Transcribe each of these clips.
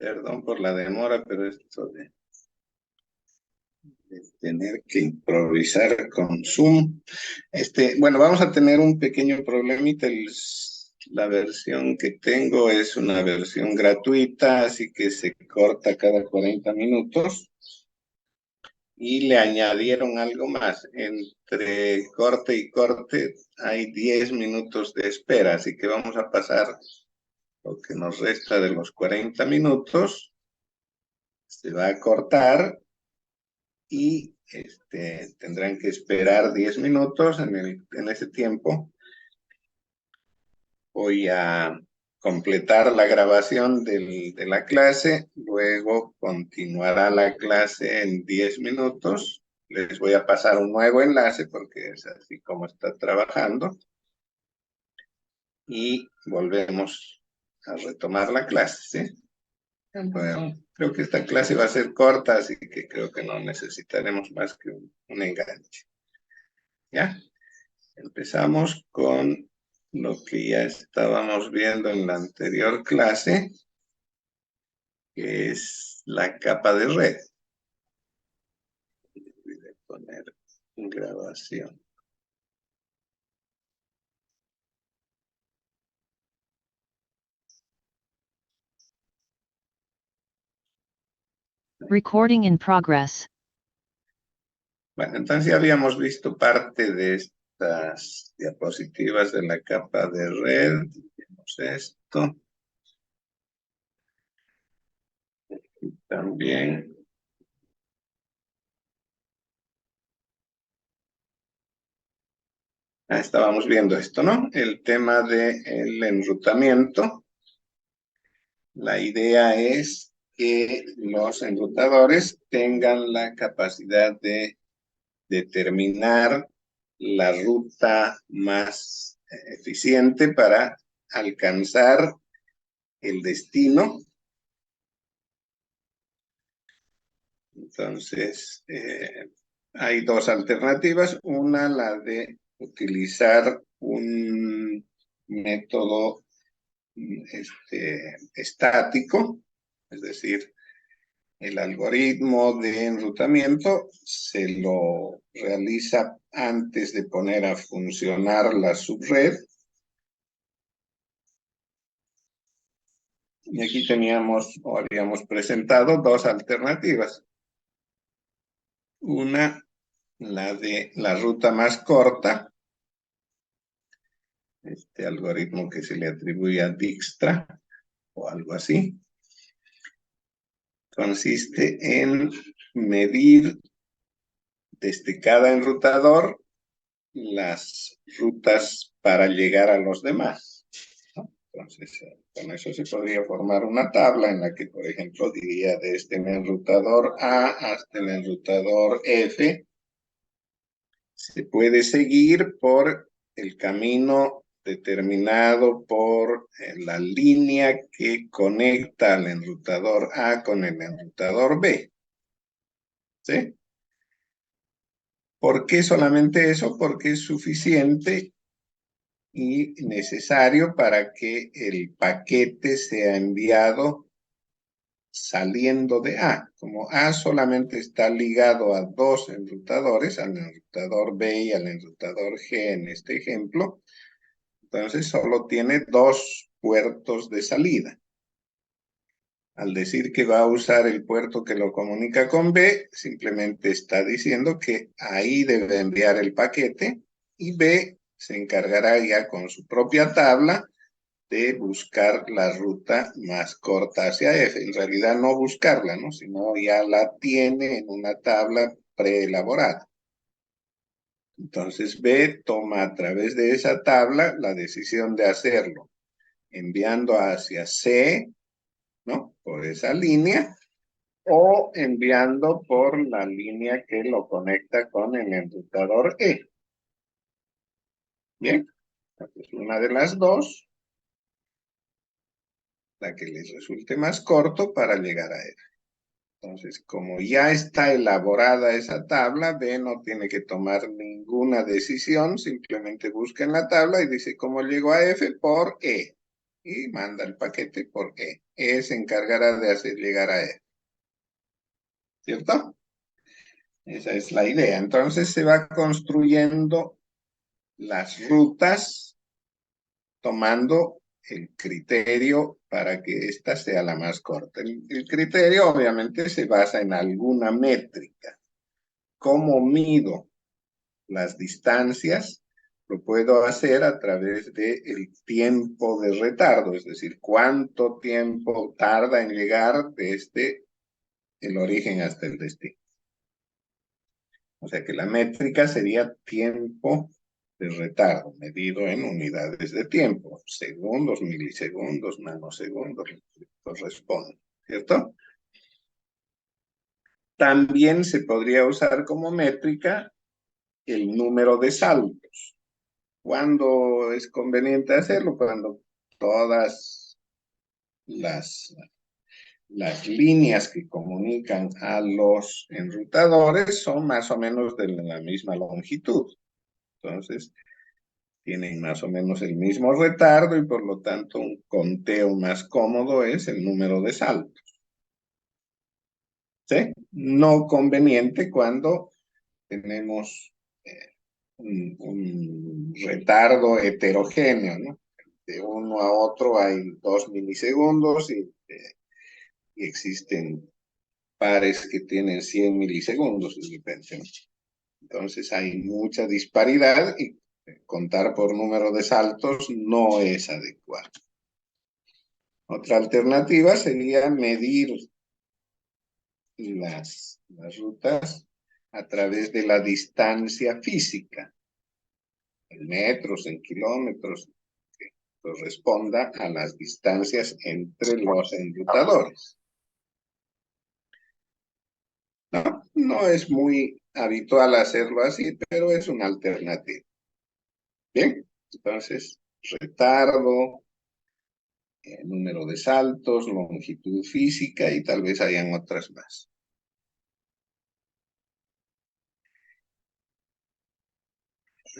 Perdón por la demora, pero esto de tener que improvisar con Zoom. Bueno, vamos a tener un pequeño problemita. La versión que tengo es una versión gratuita, así que se corta cada 40 minutos. Y le añadieron algo más. Entre corte y corte hay 10 minutos de espera, así que vamos a pasar lo que nos resta de los 40 minutos. Se va a cortar y tendrán que esperar 10 minutos. En ese tiempo voy a completar la grabación de la clase, luego continuará la clase en 10 minutos. Les voy a pasar un nuevo enlace porque es así como está trabajando. Y volvemos a retomar la clase, ¿sí? Bueno, creo que esta clase va a ser corta, así que creo que no necesitaremos más que un enganche. ¿Ya? Empezamos con lo que ya estábamos viendo en la anterior clase, que es la capa de red. Voy a poner grabación. Recording in progress. Bueno, entonces ya habíamos visto parte de estas diapositivas de la capa de red. Vemos esto. Y también estábamos viendo esto, ¿no? El tema del enrutamiento. La idea es que los enrutadores tengan la capacidad de determinar la ruta más eficiente para alcanzar el destino. Entonces, hay dos alternativas. Una, la de utilizar un método estático, es decir, el algoritmo de enrutamiento se lo realiza antes de poner a funcionar la subred. Y aquí teníamos, o habíamos presentado, dos alternativas. Una, la de la ruta más corta, este algoritmo que se le atribuye a Dijkstra o algo así, consiste en medir desde cada enrutador las rutas para llegar a los demás, ¿no? Entonces, con eso se podría formar una tabla en la que, por ejemplo, diría desde el enrutador A hasta el enrutador F, se puede seguir por el camino determinado por la línea que conecta al enrutador A con el enrutador B. ¿Sí? ¿Por qué solamente eso? Porque es suficiente y necesario para que el paquete sea enviado saliendo de A. Como A solamente está ligado a dos enrutadores, al enrutador B y al enrutador G en este ejemplo, entonces solo tiene dos puertos de salida. Al decir que va a usar el puerto que lo comunica con B, simplemente está diciendo que ahí debe enviar el paquete y B se encargará ya con su propia tabla de buscar la ruta más corta hacia F. En realidad no buscarla, ¿no? Sino ya la tiene en una tabla preelaborada. Entonces B toma a través de esa tabla la decisión de hacerlo, enviando hacia C, ¿no? Por esa línea, o enviando por la línea que lo conecta con el enrutador E. Bien, entonces una de las dos, la que les resulte más corto para llegar a F. Entonces, como ya está elaborada esa tabla, B no tiene que tomar ninguna decisión, simplemente busca en la tabla y dice, ¿cómo llego a F? Por E. y manda el paquete por E. E se encargará de hacer llegar a F. ¿Cierto? Esa es la idea. Entonces se va construyendo las rutas tomando el criterio para que esta sea la más corta. El criterio obviamente se basa en alguna métrica. ¿Cómo mido las distancias? Lo puedo hacer a través del tiempo de retardo, es decir, cuánto tiempo tarda en llegar desde el origen hasta el destino. O sea que la métrica sería tiempo de retardo, medido en unidades de tiempo, segundos, milisegundos, nanosegundos, corresponde, ¿cierto? También se podría usar como métrica el número de saltos. ¿Cuándo es conveniente hacerlo? Cuando todas las líneas que comunican a los enrutadores son más o menos de la misma longitud. Entonces, tienen más o menos el mismo retardo y por lo tanto un conteo más cómodo es el número de saltos. ¿Sí? No conveniente cuando tenemos un retardo heterogéneo, ¿no? De uno a otro hay 2 milisegundos y existen pares que tienen 100 milisegundos de repente, ¿no? Entonces hay mucha disparidad y contar por número de saltos no es adecuado. Otra alternativa sería medir las rutas a través de la distancia física, en metros, en kilómetros, que corresponda a las distancias entre los enrutadores. No es muy habitual hacerlo así, pero es una alternativa. Bien, entonces, retardo, número de saltos, longitud física y tal vez hayan otras más.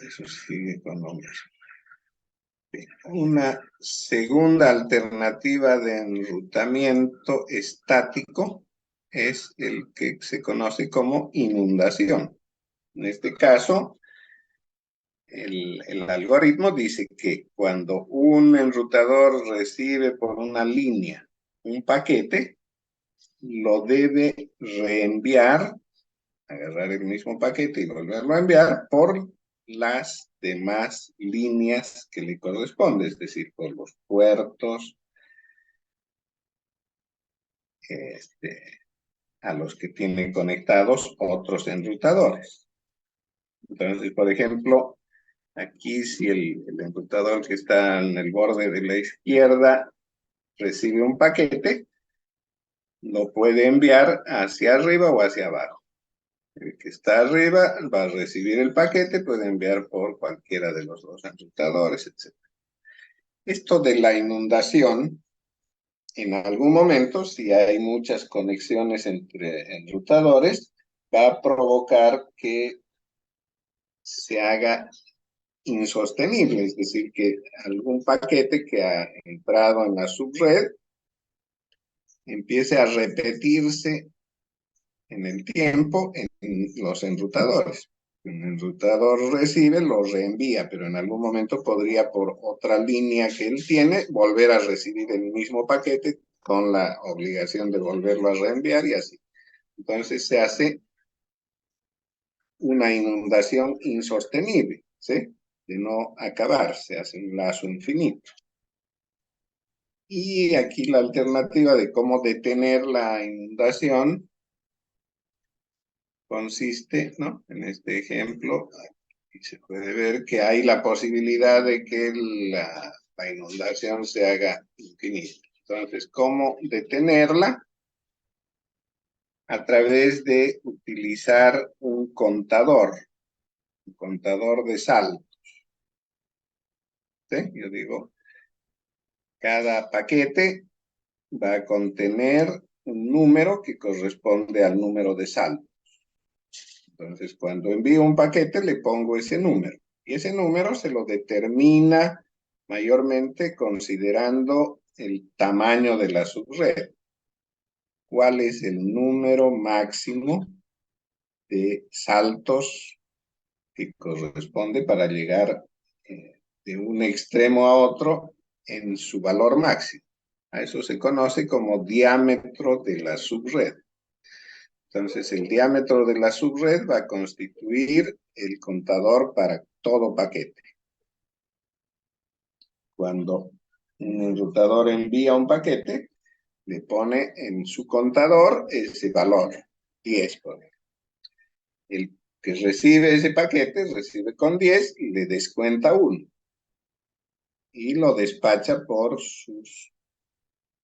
Eso sigue con nombres. Una segunda alternativa de enrutamiento estático es el que se conoce como inundación. En este caso, el algoritmo dice que cuando un enrutador recibe por una línea un paquete, lo debe reenviar, agarrar el mismo paquete y volverlo a enviar por las demás líneas que le corresponde, es decir, por los puertos a los que tienen conectados otros enrutadores. Entonces, por ejemplo, aquí si el enrutador que está en el borde de la izquierda recibe un paquete, lo puede enviar hacia arriba o hacia abajo. El que está arriba va a recibir el paquete, puede enviar por cualquiera de los dos enrutadores, etc. Esto de la inundación, en algún momento, si hay muchas conexiones entre enrutadores, va a provocar que se haga insostenible, es decir, que algún paquete que ha entrado en la subred empiece a repetirse en el tiempo en los enrutadores. Un enrutador recibe, lo reenvía, pero en algún momento podría por otra línea que él tiene volver a recibir el mismo paquete con la obligación de volverlo a reenviar y así. Entonces se hace una inundación insostenible, ¿sí? De no acabar, se hace un lazo infinito. Y aquí la alternativa de cómo detener la inundación consiste, ¿no? En este ejemplo, aquí se puede ver que hay la posibilidad de que la inundación se haga infinita. Entonces, ¿cómo detenerla? A través de utilizar un contador de saltos. ¿Sí? Yo digo, cada paquete va a contener un número que corresponde al número de saltos. Entonces, cuando envío un paquete, le pongo ese número. Y ese número se lo determina mayormente considerando el tamaño de la subred. ¿Cuál es el número máximo de saltos que corresponde para llegar de un extremo a otro en su valor máximo? A eso se conoce como diámetro de la subred. Entonces, el diámetro de la subred va a constituir el contador para todo paquete. Cuando un enrutador envía un paquete, le pone en su contador ese valor, 10 por ejemplo. El que recibe ese paquete, recibe con 10 y le descuenta 1. Y lo despacha por sus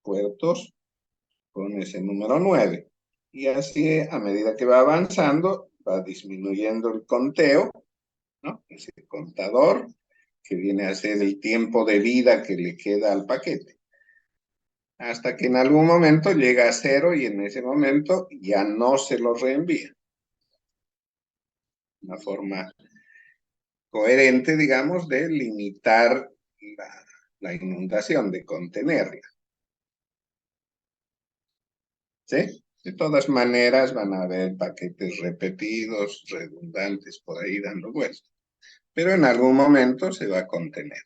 puertos con ese número 9. Y así, a medida que va avanzando, va disminuyendo el conteo, ¿no? Ese contador que viene a ser el tiempo de vida que le queda al paquete. Hasta que en algún momento llega a 0 y en ese momento ya no se lo reenvía. Una forma coherente, digamos, de limitar la inundación, de contenerla. ¿Sí? De todas maneras van a haber paquetes repetidos, redundantes, por ahí dando vueltas. Pero en algún momento se va a contener.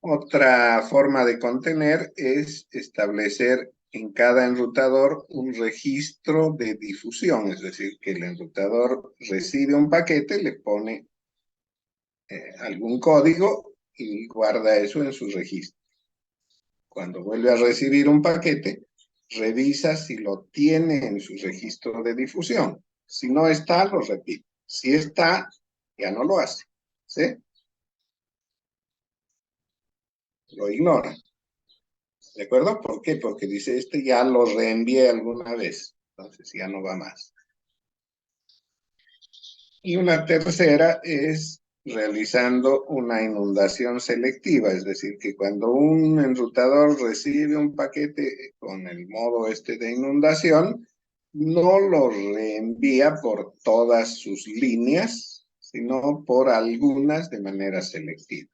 Otra forma de contener es establecer en cada enrutador un registro de difusión, es decir, que el enrutador recibe un paquete, le pone algún código y guarda eso en su registro. Cuando vuelve a recibir un paquete, revisa si lo tiene en su registro de difusión. Si no está, lo repite. Si está, ya no lo hace. ¿Sí? Lo ignora. ¿De acuerdo? ¿Por qué? Porque dice, ya lo reenvié alguna vez. Entonces ya no va más. Y una tercera es realizando una inundación selectiva, es decir, que cuando un enrutador recibe un paquete con el modo de inundación, no lo reenvía por todas sus líneas, sino por algunas de manera selectiva.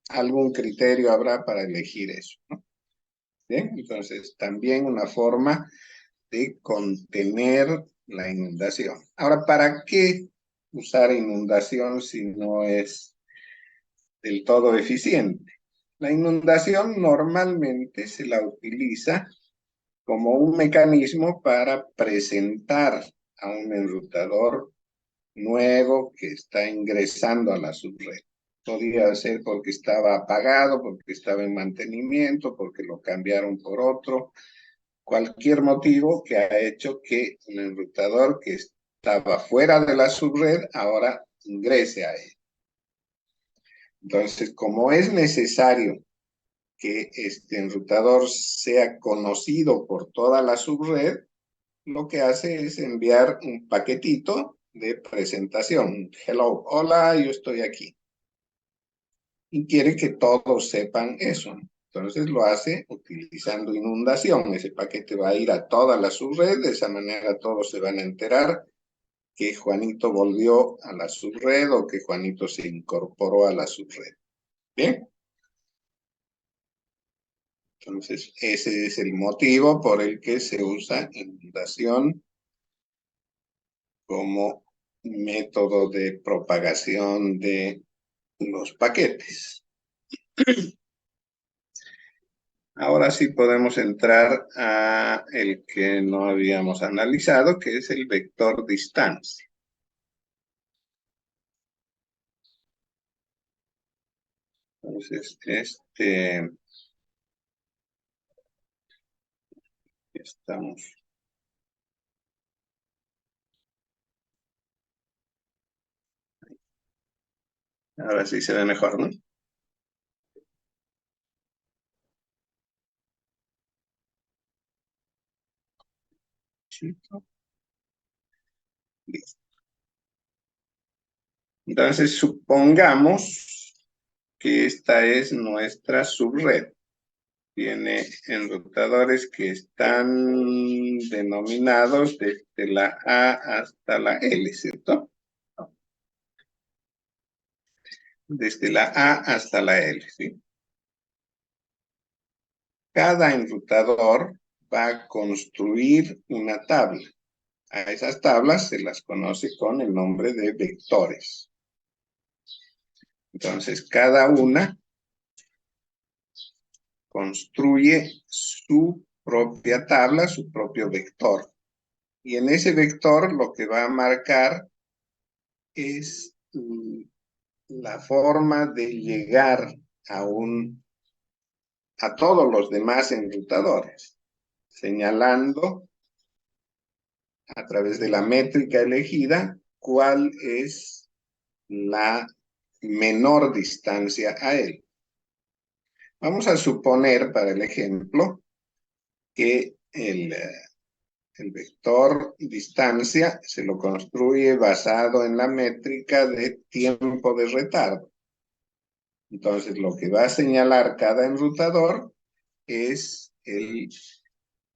Algún criterio habrá para elegir eso, ¿no? Bien, entonces también una forma de contener la inundación. Ahora, ¿para qué usar inundación si no es del todo eficiente? La inundación normalmente se la utiliza como un mecanismo para presentar a un enrutador nuevo que está ingresando a la subred. Podría ser porque estaba apagado, porque estaba en mantenimiento, porque lo cambiaron por otro. Cualquier motivo que ha hecho que el enrutador que estaba fuera de la subred ahora ingrese a él. Entonces, como es necesario que este enrutador sea conocido por toda la subred, lo que hace es enviar un paquetito de presentación. Hello, hola, yo estoy aquí. Y quiere que todos sepan eso. Entonces lo hace utilizando inundación. Ese paquete va a ir a toda la subred, de esa manera todos se van a enterar que Juanito volvió a la subred o que Juanito se incorporó a la subred. ¿Bien? Entonces ese es el motivo por el que se usa inundación como método de propagación de los paquetes. Ahora sí podemos entrar a el que no habíamos analizado, que es el vector distancia. Entonces, estamos. Ahora sí se ve mejor, ¿no? Listo. Entonces, supongamos que esta es nuestra subred. Tiene enrutadores que están denominados desde la A hasta la L, ¿cierto? desde la A hasta la L, ¿sí? Cada enrutador va a construir una tabla. A esas tablas se las conoce con el nombre de vectores. Entonces, cada una construye su propia tabla, su propio vector. Y en ese vector lo que va a marcar es la forma de llegar a todos los demás enrutadores, señalando a través de la métrica elegida cuál es la menor distancia a él. Vamos a suponer, para el ejemplo, que el vector distancia se lo construye basado en la métrica de tiempo de retardo. Entonces, lo que va a señalar cada enrutador es el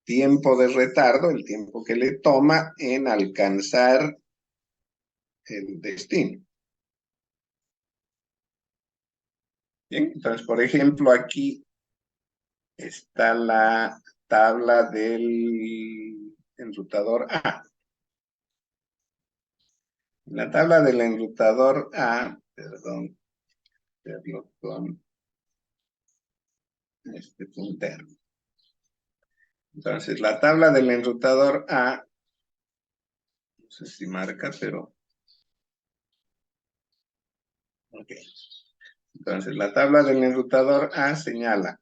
tiempo de retardo, el tiempo que le toma en alcanzar el destino. Bien, entonces, por ejemplo, aquí está la tabla del enrutador A. La tabla del enrutador A, perdón, verlo con este puntero. Entonces, la tabla del enrutador A, no sé si marca, pero... Ok. Entonces, la tabla del enrutador A señala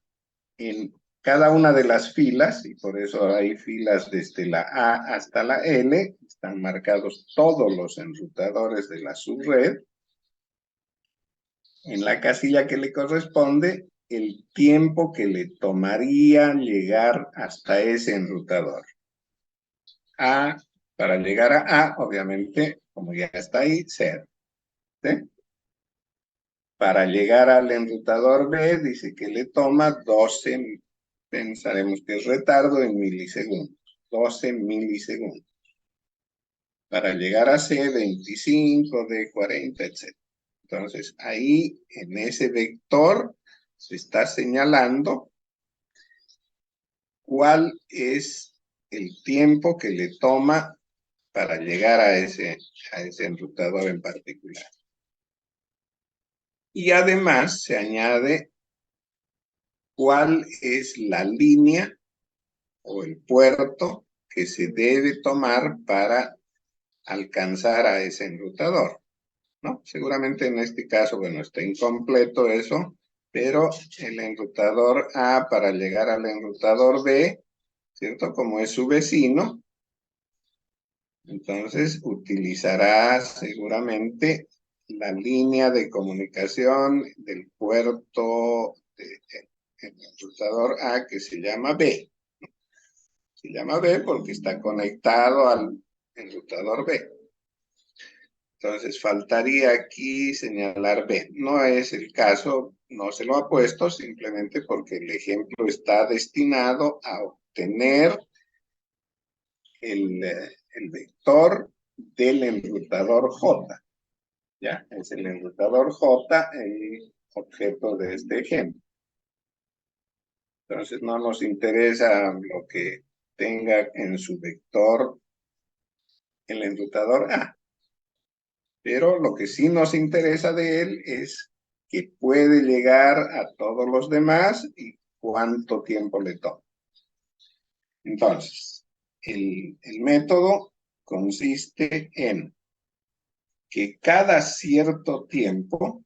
en cada una de las filas, y por eso hay filas desde la A hasta la L, están marcados todos los enrutadores de la subred. En la casilla que le corresponde, el tiempo que le tomaría llegar hasta ese enrutador. A, para llegar a A, obviamente, como ya está ahí, 0. ¿Sí? Para llegar al enrutador B, dice que le toma 12, pensaremos que es retardo en milisegundos, 12 milisegundos. Para llegar a C, 25, D, 40, etc. Entonces, ahí, en ese vector, se está señalando cuál es el tiempo que le toma para llegar a ese enrutador en particular. Y además se añade cuál es la línea o el puerto que se debe tomar para alcanzar a ese enrutador, ¿no? Seguramente en este caso, bueno, está incompleto eso, pero el enrutador A para llegar al enrutador B, ¿cierto? Como es su vecino, entonces utilizará seguramente la línea de comunicación del puerto del enrutador A que se llama B. Se llama B porque está conectado al enrutador B. Entonces faltaría aquí señalar B. No es el caso, no se lo ha puesto simplemente porque el ejemplo está destinado a obtener el vector del enrutador J. Ya, es el enrutador J el objeto de este ejemplo. Entonces no nos interesa lo que tenga en su vector el enrutador A. Pero lo que sí nos interesa de él es que puede llegar a todos los demás y cuánto tiempo le toma. Entonces, el método consiste en que cada cierto tiempo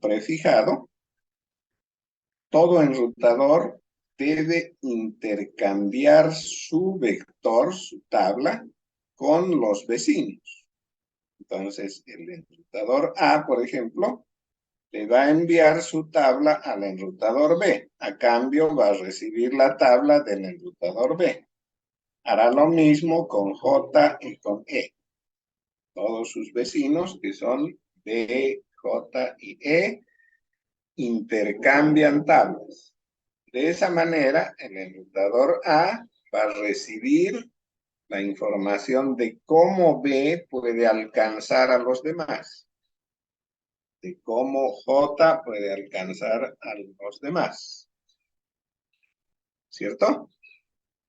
prefijado, todo enrutador debe intercambiar su vector, su tabla, con los vecinos. Entonces, el enrutador A, por ejemplo, le va a enviar su tabla al enrutador B. A cambio, va a recibir la tabla del enrutador B. Hará lo mismo con J y con E. Todos sus vecinos, que son B, J y E, intercambian tablas. De esa manera, el enrutador A va a recibir la información de cómo B puede alcanzar a los demás. de cómo J puede alcanzar a los demás, ¿cierto?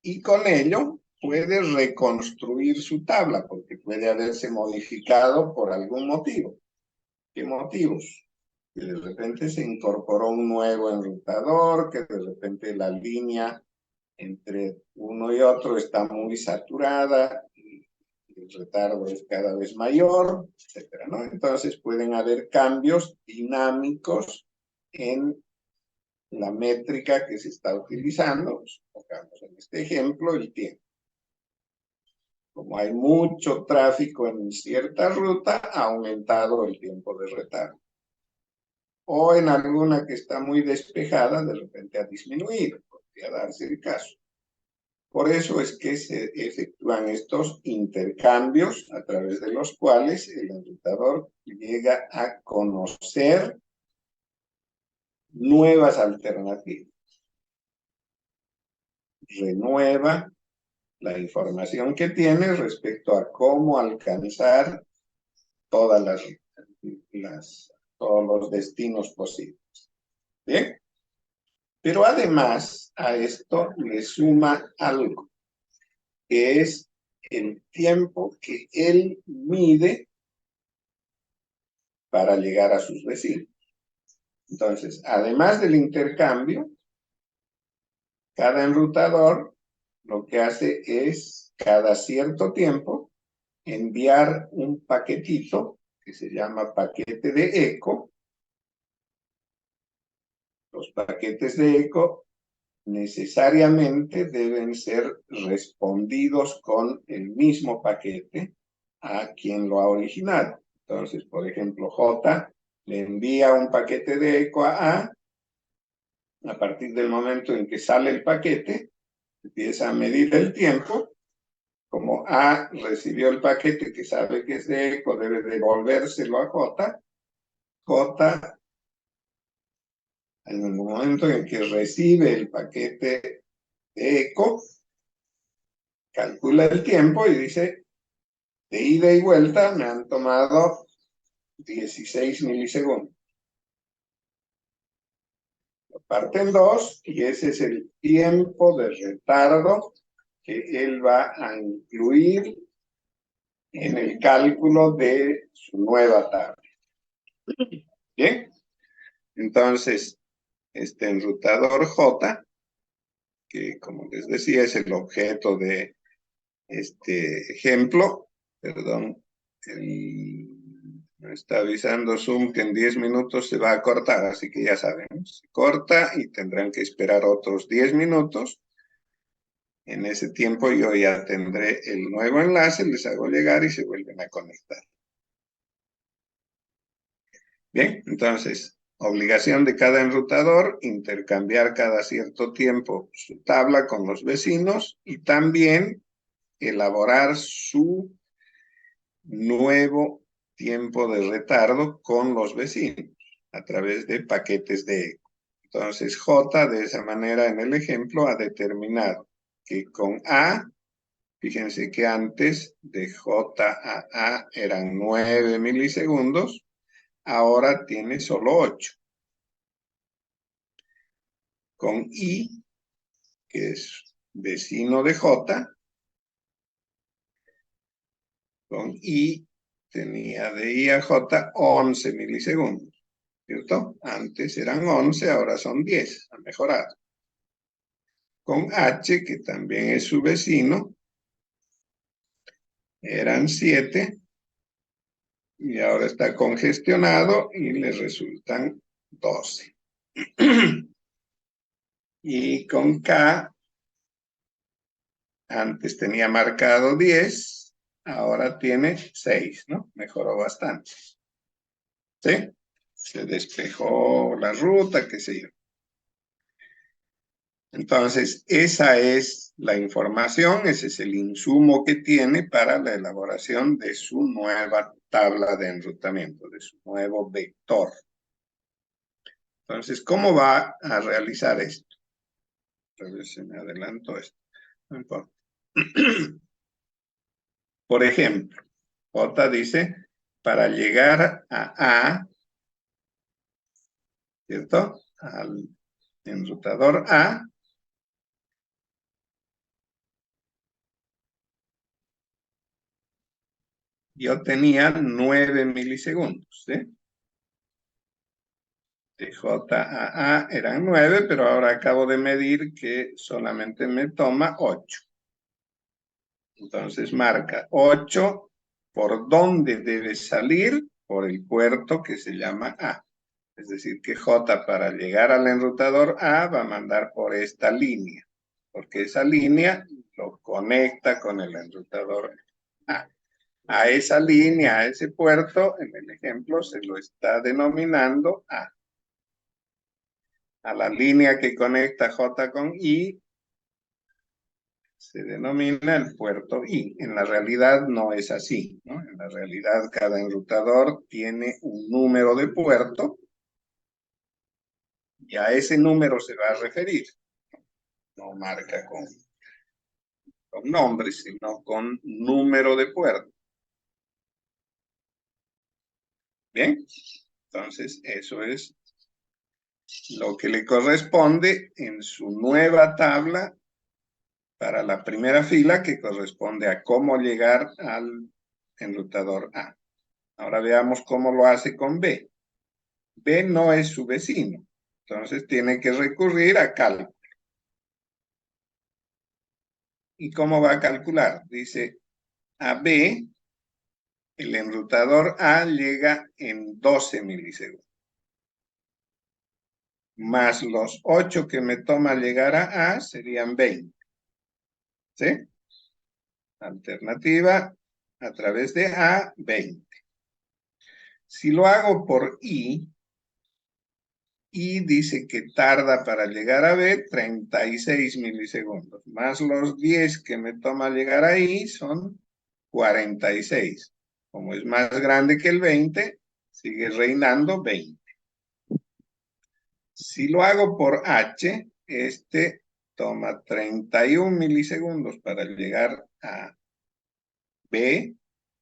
Y con ello puede reconstruir su tabla, porque puede haberse modificado por algún motivo. ¿Qué motivos? Que de repente se incorporó un nuevo enrutador, que de repente la línea entre uno y otro está muy saturada, y el retardo es cada vez mayor, etcétera, ¿no? Entonces pueden haber cambios dinámicos en la métrica que se está utilizando. Pongamos en este ejemplo el tiempo. Como hay mucho tráfico en cierta ruta, ha aumentado el tiempo de retardo. O en alguna que está muy despejada, de repente ha disminuido, podría darse el caso. Por eso es que se efectúan estos intercambios a través de los cuales el enrutador llega a conocer nuevas alternativas. Renueva la información que tiene respecto a cómo alcanzar todas todos los destinos posibles. ¿Bien? Pero además a esto le suma algo, que es el tiempo que él mide para llegar a sus vecinos. Entonces, además del intercambio, cada enrutador lo que hace es, cada cierto tiempo, enviar un paquetito que se llama paquete de eco. Los paquetes de eco necesariamente deben ser respondidos con el mismo paquete a quien lo ha originado. Entonces, por ejemplo, J le envía un paquete de eco a partir del momento en que sale el paquete, empieza a medir el tiempo. Como A recibió el paquete que sabe que es de eco, debe devolvérselo a J. J, en el momento en que recibe el paquete de eco, calcula el tiempo y dice, de ida y vuelta me han tomado 16 milisegundos. Lo parte en dos y ese es el tiempo de retardo que él va a incluir en el cálculo de su nueva tabla. ¿Bien? Entonces, este enrutador J, que como les decía es el objeto de este ejemplo, perdón, me está avisando Zoom que en 10 minutos se va a cortar, así que ya saben, se corta y tendrán que esperar otros 10 minutos. En ese tiempo yo ya tendré el nuevo enlace, les hago llegar y se vuelven a conectar. Bien, entonces, obligación de cada enrutador, intercambiar cada cierto tiempo su tabla con los vecinos y también elaborar su nuevo tiempo de retardo con los vecinos a través de paquetes de eco. Entonces, J, de esa manera en el ejemplo, ha determinado que con A, fíjense que antes de J a A eran 9 milisegundos, ahora tiene solo 8. Con I, que es vecino de J, con I tenía de I a J 11 milisegundos, ¿cierto? Antes eran 11, ahora son 10, ha mejorado. Con H, que también es su vecino, eran 7, y ahora está congestionado y le resultan 12. Y con K, antes tenía marcado 10, ahora tiene 6, ¿no? Mejoró bastante. ¿Sí? Se despejó la ruta, qué sé yo. Entonces, esa es la información, ese es el insumo que tiene para la elaboración de su nueva tabla de enrutamiento, de su nuevo vector. Entonces, ¿cómo va a realizar esto? Entonces, se me adelantó esto. No importa. Por ejemplo, J dice, para llegar a A, ¿cierto? Al enrutador A. Yo tenía 9 milisegundos, ¿sí? De J a A eran 9, pero ahora acabo de medir que solamente me toma 8. Entonces marca 8, ¿por dónde debe salir? Por el puerto que se llama A. Es decir, que J para llegar al enrutador A va a mandar por esta línea, porque esa línea lo conecta con el enrutador A. A esa línea, a ese puerto, en el ejemplo se lo está denominando A. A la línea que conecta J con I se denomina el puerto I. En la realidad no es así, ¿no? En la realidad cada enrutador tiene un número de puerto y a ese número se va a referir. No marca con nombre, sino con número de puerto. ¿Bien? Entonces, eso es lo que le corresponde en su nueva tabla para la primera fila, que corresponde a cómo llegar al enrutador A. Ahora veamos cómo lo hace con B. B no es su vecino, entonces tiene que recurrir a cálculo. ¿Y cómo va a calcular? Dice, a B, el enrutador A llega en 12 milisegundos. Más los 8 que me toma llegar a A serían 20. ¿Sí? Alternativa, a través de A, 20. Si lo hago por I dice que tarda para llegar a B 36 milisegundos. Más los 10 que me toma llegar ahí son 46. Como es más grande que el 20, sigue reinando 20. Si lo hago por H, este toma 31 milisegundos para llegar a B,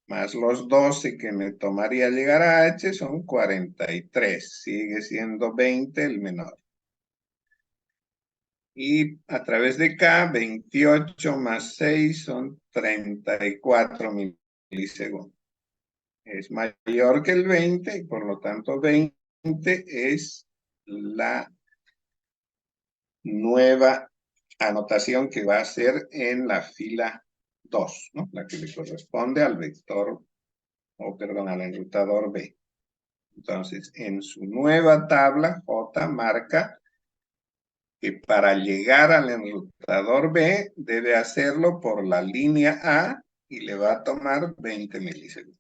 más los 12 que me tomaría llegar a H son 43. Sigue siendo 20 el menor. Y a través de K, 28 más 6 son 34 milisegundos. Es mayor que el 20 y por lo tanto 20 es la nueva anotación que va a ser en la fila 2, ¿no? La que le corresponde al vector, o perdón, al enrutador B. Entonces, en su nueva tabla, J marca que para llegar al enrutador B debe hacerlo por la línea A y le va a tomar 20 milisegundos.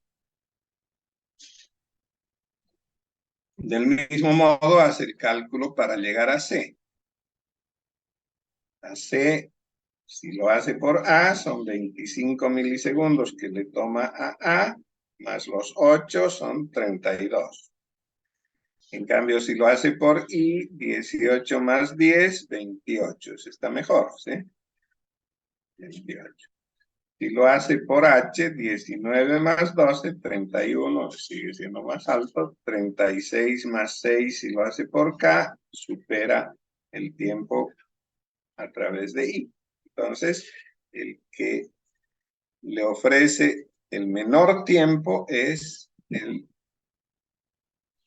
Del mismo modo hace el cálculo para llegar a C. A C, si lo hace por A, son 25 milisegundos que le toma a más los 8 son 32. En cambio, si lo hace por I, 18 más 10, 28. Eso está mejor, ¿sí? 28. Si lo hace por H, 19 más 12, 31, sigue siendo más alto. 36 más 6, si lo hace por K, supera el tiempo a través de I. Entonces, el que le ofrece el menor tiempo es el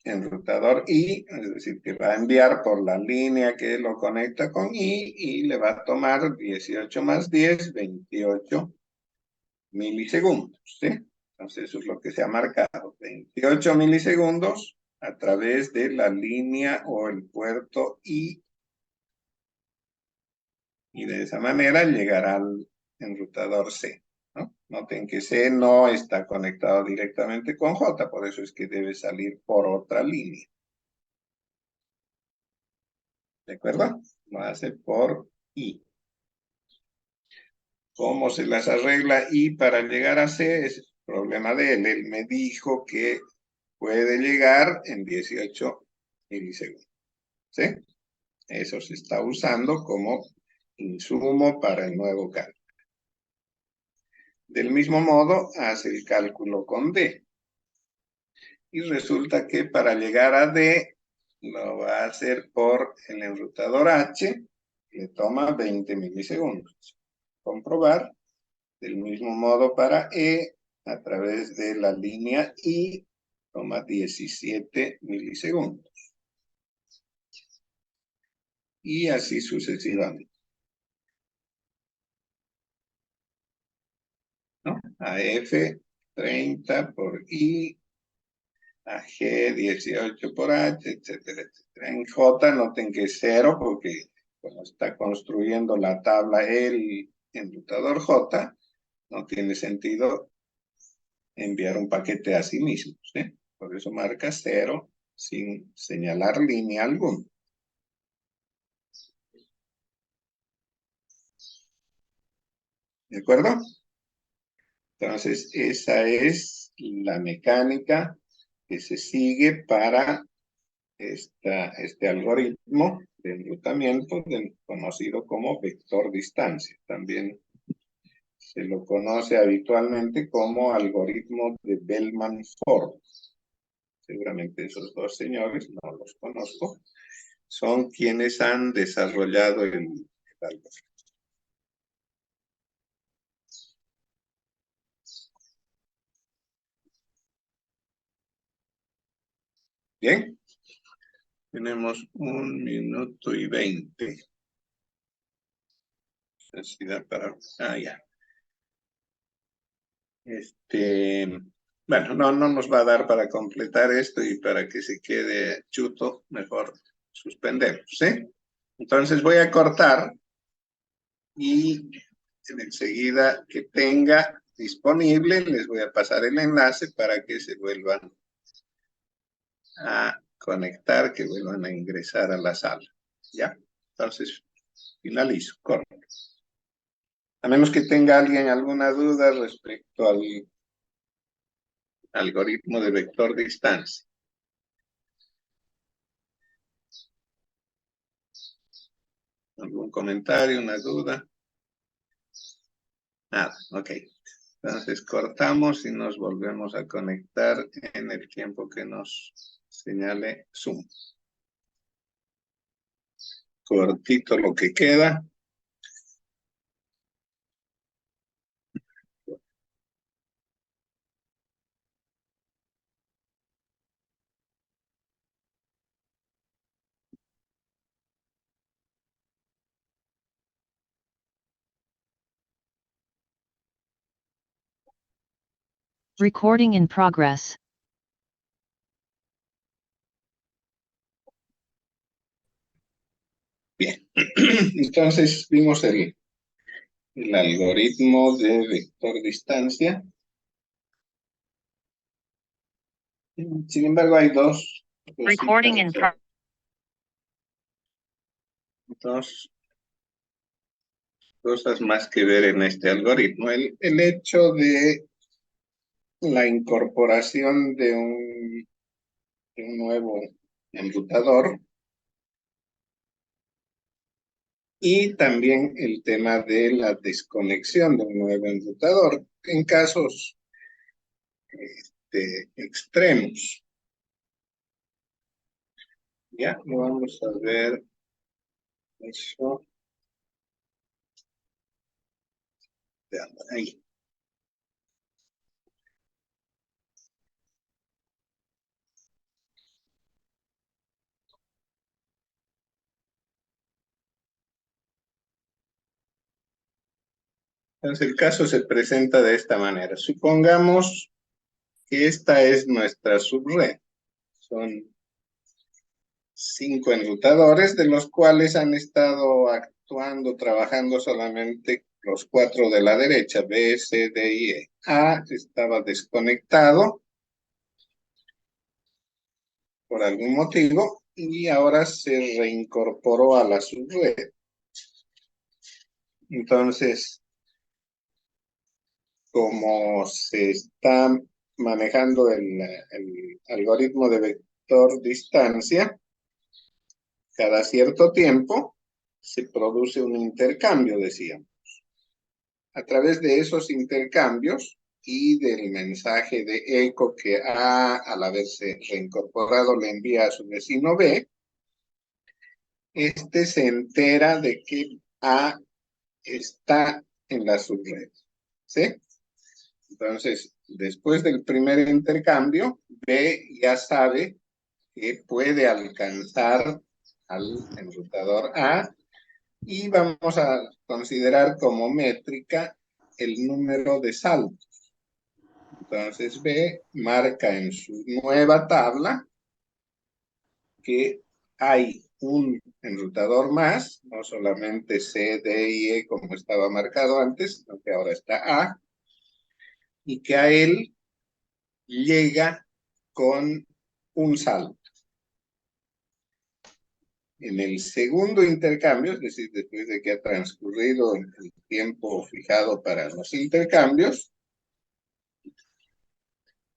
enrutador I, es decir, que va a enviar por la línea que lo conecta con I y le va a tomar 18 más 10, 28 milisegundos, ¿sí? Entonces eso es lo que se ha marcado, 28 milisegundos a través de la línea o el puerto I, y de esa manera llegará al enrutador C, ¿no? Noten que C no está conectado directamente con J, por eso es que debe salir por otra línea. ¿De acuerdo? Lo hace por I. ¿Cómo se las arregla I para llegar a C? Es el problema de él. Él me dijo que puede llegar en 18 milisegundos. ¿Sí? Eso se está usando como insumo para el nuevo cálculo. Del mismo modo, hace el cálculo con D. Y resulta que para llegar a D lo va a hacer por el enrutador H, le toma 20 milisegundos. Comprobar del mismo modo para E, a través de la línea I, toma 17 milisegundos. Y así sucesivamente. ¿No? A F, 30 por I, a G, 18 por H, etcétera, etcétera. En J noten que es 0 porque como está construyendo la tabla el enrutador J, no tiene sentido enviar un paquete a sí mismo, ¿sí? Por eso marca 0 sin señalar línea alguna. ¿De acuerdo? Entonces, esa es la mecánica que se sigue para este algoritmo de enrutamiento conocido como vector distancia. También se lo conoce habitualmente como algoritmo de Bellman-Ford. Seguramente esos dos señores, no los conozco, son quienes han desarrollado el algoritmo. Bien, tenemos 1 minuto y 20. Necesidad para... ya. Bueno, no nos va a dar para completar esto y para que se quede chuto, mejor suspendemos, ¿sí? Entonces voy a cortar y enseguida que tenga disponible les voy a pasar el enlace para que se vuelvan a conectar, que vuelvan a ingresar a la sala, ¿ya? Entonces finalizo, corto. A menos que tenga alguien alguna duda respecto al algoritmo de vector distancia. ¿Algún comentario, una duda? Nada, ok. Entonces cortamos y nos volvemos a conectar en el tiempo que nos señale Zoom. Cortito lo que queda. Recording in progress. Bien, entonces vimos el algoritmo de vector distancia. Sin embargo, hay dos cosas más que ver en este algoritmo. El hecho de la incorporación de un nuevo enrutador y también el tema de la desconexión de un nuevo enrutador en casos extremos. Ya, lo vamos a ver eso. Ahí. Entonces el caso se presenta de esta manera. Supongamos que esta es nuestra subred. Son 5 enrutadores, de los cuales han estado actuando, trabajando solamente los 4 de la derecha, B, C, D y E. A estaba desconectado por algún motivo y ahora se reincorporó a la subred. Entonces, como se está manejando el algoritmo de vector distancia, cada cierto tiempo se produce un intercambio, decíamos. A través de esos intercambios y del mensaje de eco que A, al haberse reincorporado, le envía a su vecino B, este se entera de que A está en la subred, ¿sí? Entonces, después del primer intercambio, B ya sabe que puede alcanzar al enrutador A y vamos a considerar como métrica el número de saltos. Entonces B marca en su nueva tabla que hay un enrutador más, no solamente C, D y E como estaba marcado antes, sino que ahora está A, y que a él llega con un salto. En el segundo intercambio, es decir, después de que ha transcurrido el tiempo fijado para los intercambios,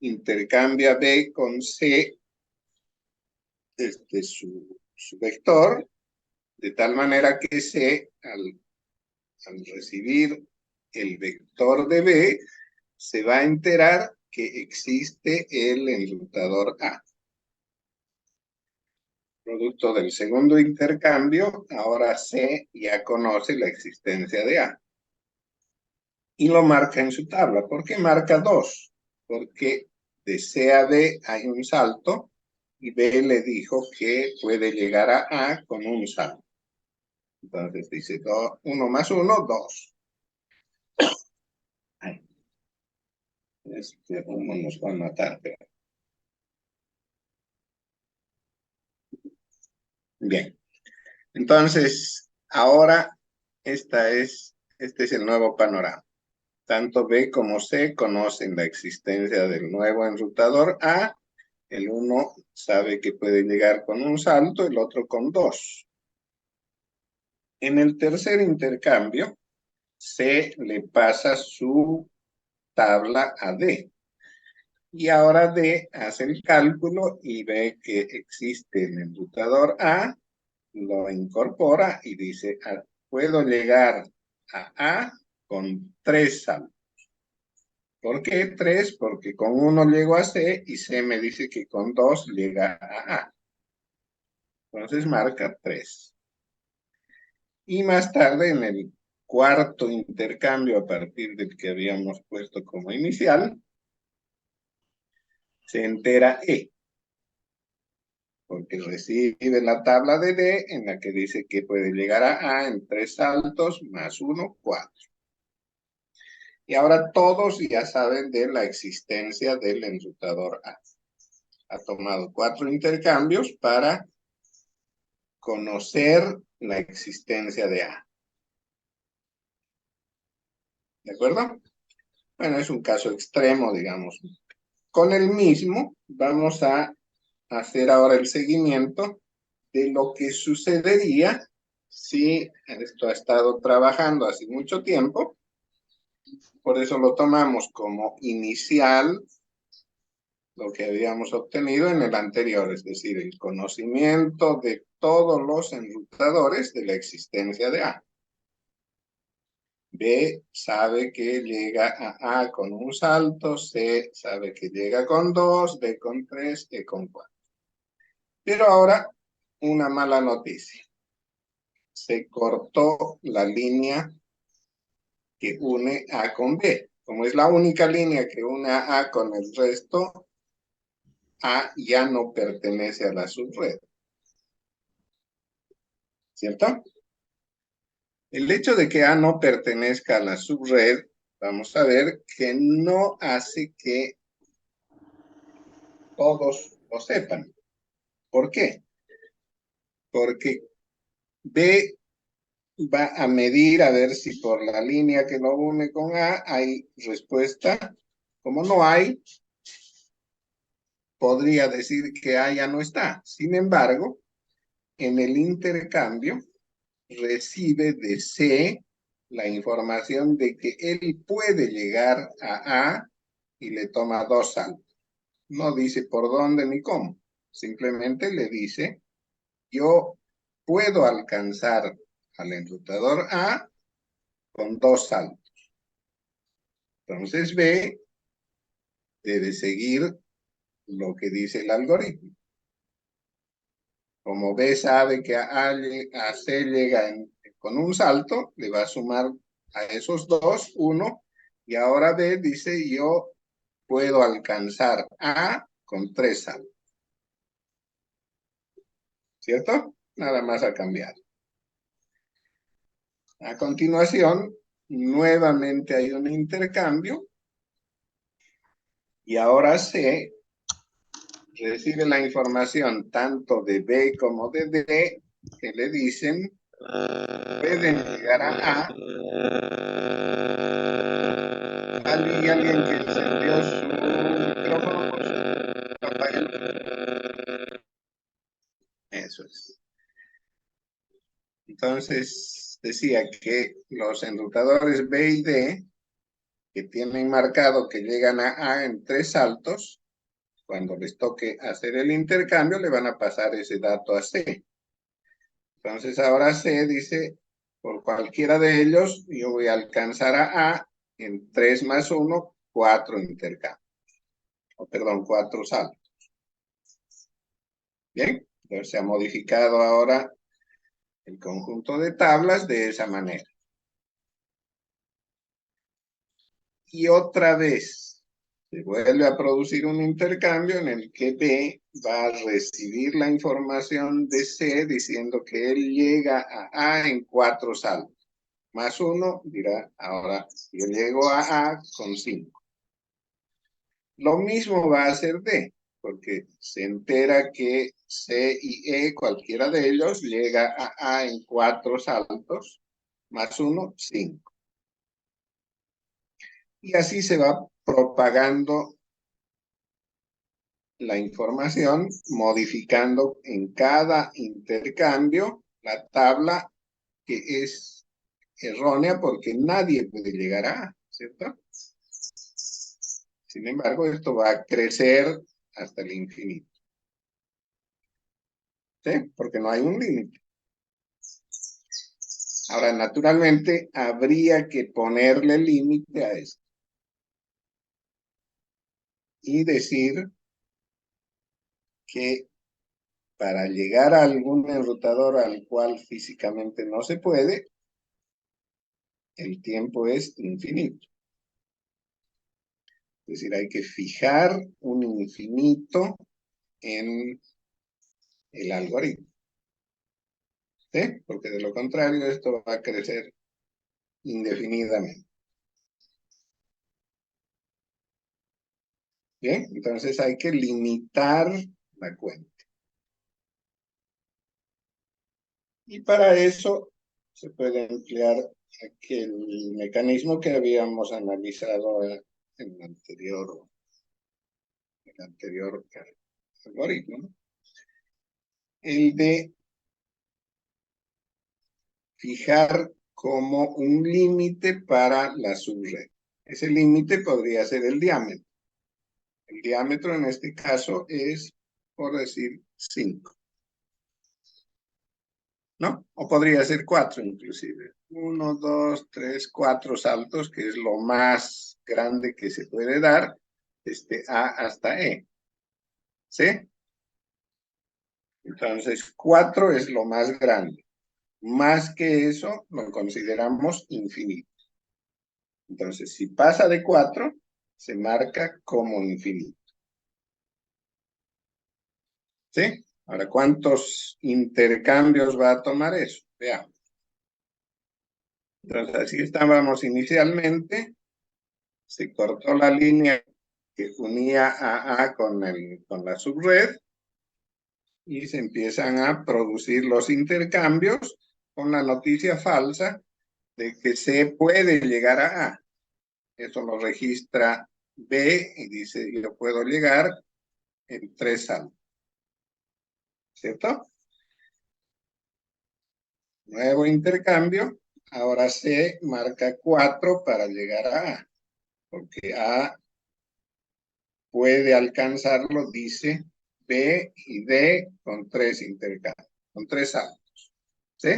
intercambia B con C su vector, de tal manera que C, al recibir el vector de B, se va a enterar que existe el enrutador A. Producto del segundo intercambio, ahora C ya conoce la existencia de A. Y lo marca en su tabla. ¿Por qué marca 2? Porque de C a B hay un salto y B le dijo que puede llegar a A con un salto. Entonces dice 1 más 1, 2. Uno nos va a matar. Bien. Entonces, ahora este es el nuevo panorama. Tanto B como C conocen la existencia del nuevo enrutador A. El uno sabe que puede llegar con un salto, el otro con 2. En el tercer intercambio, C le pasa su tabla a D. Y ahora D hace el cálculo y ve que existe el enrutador A, lo incorpora y dice, puedo llegar a A con 3 saltos. ¿Por qué 3? Porque con 1 llego a C y C me dice que con 2 llega a A. Entonces marca 3. Y más tarde, en el cuarto intercambio, a partir del que habíamos puesto como inicial, se entera E, porque recibe la tabla de D en la que dice que puede llegar a A en 3 saltos, más 1, 4. Y ahora todos ya saben de la existencia del enrutador A. Ha tomado 4 intercambios para conocer la existencia de A. ¿De acuerdo? Bueno, es un caso extremo, digamos. Con el mismo, vamos a hacer ahora el seguimiento de lo que sucedería si esto ha estado trabajando hace mucho tiempo. Por eso lo tomamos como inicial lo que habíamos obtenido en el anterior, es decir, el conocimiento de todos los enrutadores de la existencia de A. B sabe que llega a A con un salto, C sabe que llega con 2, D con 3, E con 4. Pero ahora, una mala noticia. Se cortó la línea que une A con B. Como es la única línea que une a A con el resto, A ya no pertenece a la subred. ¿Cierto? El hecho de que A no pertenezca a la subred, vamos a ver que no hace que todos lo sepan. ¿Por qué? Porque B va a medir a ver si por la línea que lo une con A hay respuesta. Como no hay, podría decir que A ya no está. Sin embargo, en el intercambio recibe de C la información de que él puede llegar a A y le toma 2 saltos. No dice por dónde ni cómo. Simplemente le dice, yo puedo alcanzar al enrutador A con 2 saltos. Entonces B debe seguir lo que dice el algoritmo. Como B sabe que a C llega con un salto, le va a sumar a esos dos, 1, y ahora B dice, yo puedo alcanzar A con 3 saltos. ¿Cierto? Nada más ha cambiado. A continuación, nuevamente hay un intercambio, y ahora C recibe la información tanto de B como de D, que le dicen, pueden llegar a A. Hay alguien que encendió su micrófono, por favor, apáguelo. Eso es. Entonces, decía que los enrutadores B y D, que tienen marcado que llegan a A en 3 saltos, cuando les toque hacer el intercambio, le van a pasar ese dato a C. Entonces, ahora C dice, por cualquiera de ellos, yo voy a alcanzar a A en 3 más 1, 4 intercambios. O perdón, 4 saltos. Bien, entonces se ha modificado ahora el conjunto de tablas de esa manera. Y otra vez se vuelve a producir un intercambio en el que B va a recibir la información de C diciendo que él llega a A en 4 saltos. Más 1 dirá, ahora yo llego a A con 5. Lo mismo va a hacer D, porque se entera que C y E, cualquiera de ellos, llega a A en 4 saltos, más 1, 5. Y así se va propagando la información, modificando en cada intercambio la tabla que es errónea porque nadie puede llegar a A, ¿cierto? Sin embargo, esto va a crecer hasta el infinito. ¿Sí? Porque no hay un límite. Ahora, naturalmente, habría que ponerle límite a esto. Y decir que para llegar a algún enrutador al cual físicamente no se puede, el tiempo es infinito. Es decir, hay que fijar un infinito en el algoritmo. ¿Sí? Porque de lo contrario esto va a crecer indefinidamente. Bien, entonces hay que limitar la cuenta. Y para eso se puede emplear aquel mecanismo que habíamos analizado en el anterior algoritmo, ¿no? El de fijar como un límite para la subred. Ese límite podría ser el diámetro. El diámetro en este caso es, por decir, 5. ¿No? O podría ser 4 inclusive. 1, 2, 3, 4 saltos, que es lo más grande que se puede dar, desde A hasta E. ¿Sí? Entonces, 4 es lo más grande. Más que eso, lo consideramos infinito. Entonces, si pasa de 4, se marca como infinito. ¿Sí? Ahora, ¿cuántos intercambios va a tomar eso? Veamos. Entonces, así estábamos inicialmente. Se cortó la línea que unía a A con la subred y se empiezan a producir los intercambios con la noticia falsa de que C puede llegar a A. Eso lo registra B y dice, yo puedo llegar en 3 saltos. ¿Cierto? Nuevo intercambio. Ahora C marca 4 para llegar a A. Porque A puede alcanzarlo, dice B y D con 3 intercambios, con 3 saltos. ¿Sí?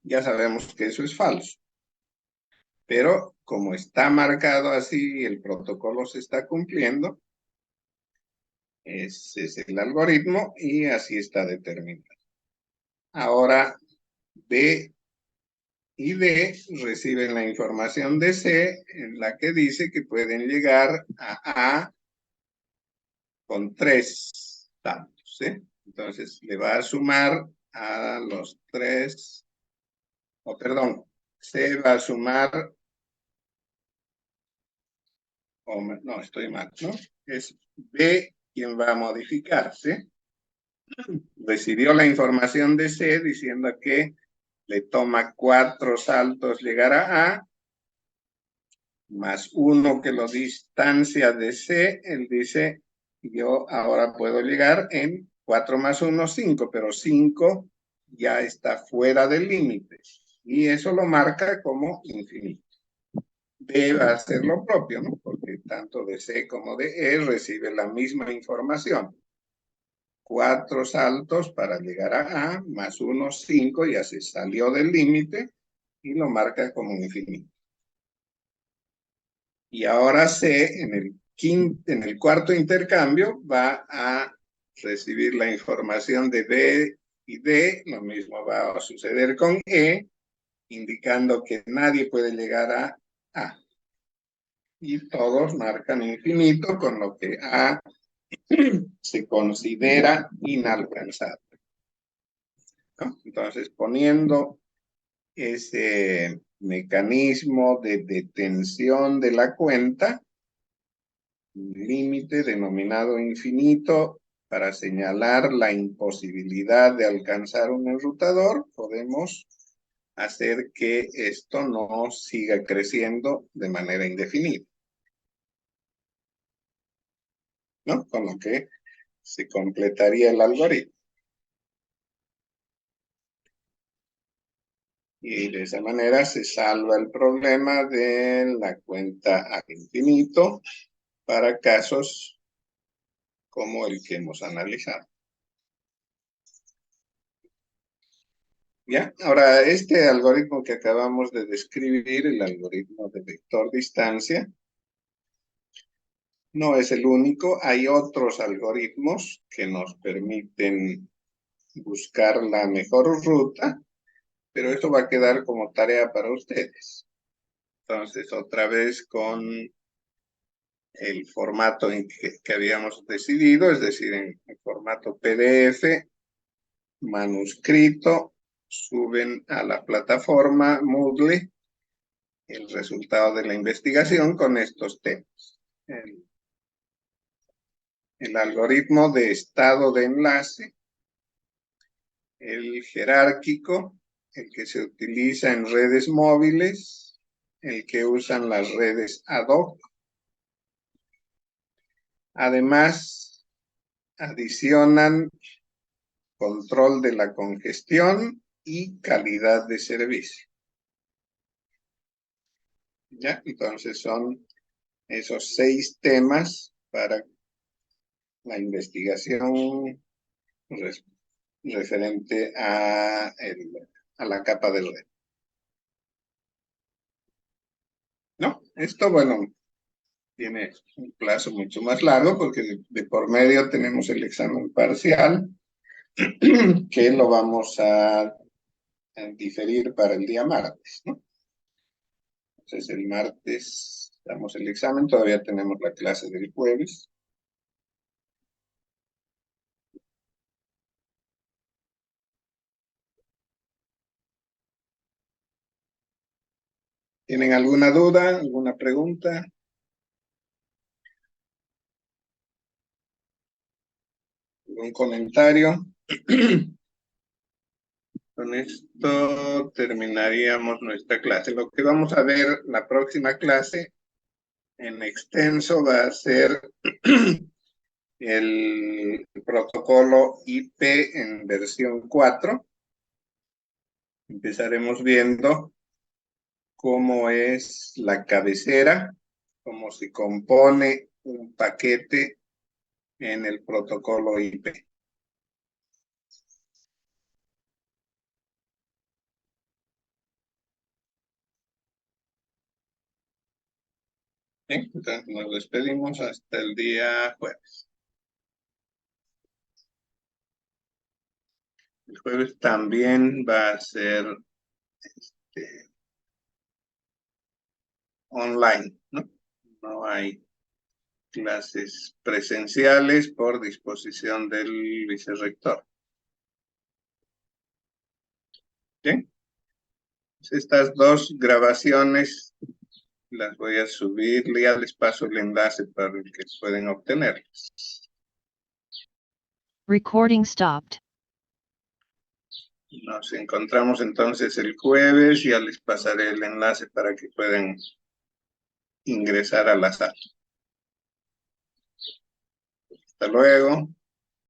Ya sabemos que eso es falso. Pero como está marcado así, el protocolo se está cumpliendo, ese es el algoritmo y así está determinado. Ahora, B y D reciben la información de C en la que dice que pueden llegar a A con 3 datos, ¿sí? Entonces, le va a sumar a los 3, perdón, C va a sumar, no, estoy mal, ¿no? Es B quien va a modificarse. Recibió la información de C diciendo que le toma 4 saltos llegar a A, más 1 que lo distancia de C. Él dice, yo ahora puedo llegar en 4 más 1, 5, pero 5 ya está fuera del límite. Y eso lo marca como infinito. B va a hacer lo propio, ¿no? Porque tanto de C como de E recibe la misma información. 4 saltos para llegar a A, más 1, 5, ya se salió del límite y lo marca como infinito. Y ahora C, en el cuarto intercambio, va a recibir la información de B y D. Lo mismo va a suceder con E, indicando que nadie puede llegar a A. Y todos marcan infinito, con lo que A se considera inalcanzable, ¿no? Entonces, poniendo ese mecanismo de detención de la cuenta, un límite denominado infinito, para señalar la imposibilidad de alcanzar un enrutador, podemos hacer que esto no siga creciendo de manera indefinida, ¿no? Con lo que se completaría el algoritmo. Y de esa manera se salva el problema de la cuenta al infinito para casos como el que hemos analizado. ¿Ya? Ahora, este algoritmo que acabamos de describir, el algoritmo de vector distancia, no es el único. Hay otros algoritmos que nos permiten buscar la mejor ruta, pero esto va a quedar como tarea para ustedes. Entonces, otra vez con el formato en que habíamos decidido, es decir, en formato PDF, manuscrito, suben a la plataforma Moodle el resultado de la investigación con estos temas. El algoritmo de estado de enlace, el jerárquico, el que se utiliza en redes móviles, el que usan las redes ad hoc. Además, adicionan control de la congestión y calidad de servicio. ¿Ya? Entonces son esos 6 temas para la investigación referente a la capa del red. ¿No? Esto, bueno, tiene un plazo mucho más largo porque de por medio tenemos el examen parcial que lo vamos a diferir para el día martes, ¿no? Entonces el martes damos el examen, todavía tenemos la clase del jueves. ¿Tienen alguna duda, alguna pregunta? ¿Algún comentario? Con esto terminaríamos nuestra clase. Lo que vamos a ver la próxima clase en extenso va a ser el protocolo IP en versión 4. Empezaremos viendo cómo es la cabecera, cómo se compone un paquete en el protocolo IP. Bien, entonces nos despedimos hasta el día jueves. El jueves también va a ser online, ¿no? No hay clases presenciales por disposición del vicerrector. ¿Bien? Estas dos grabaciones las voy a subir, ya les paso el enlace para el que pueden obtenerlas. Recording stopped. Nos encontramos entonces el jueves, ya les pasaré el enlace para que puedan ingresar a la sala. Hasta luego.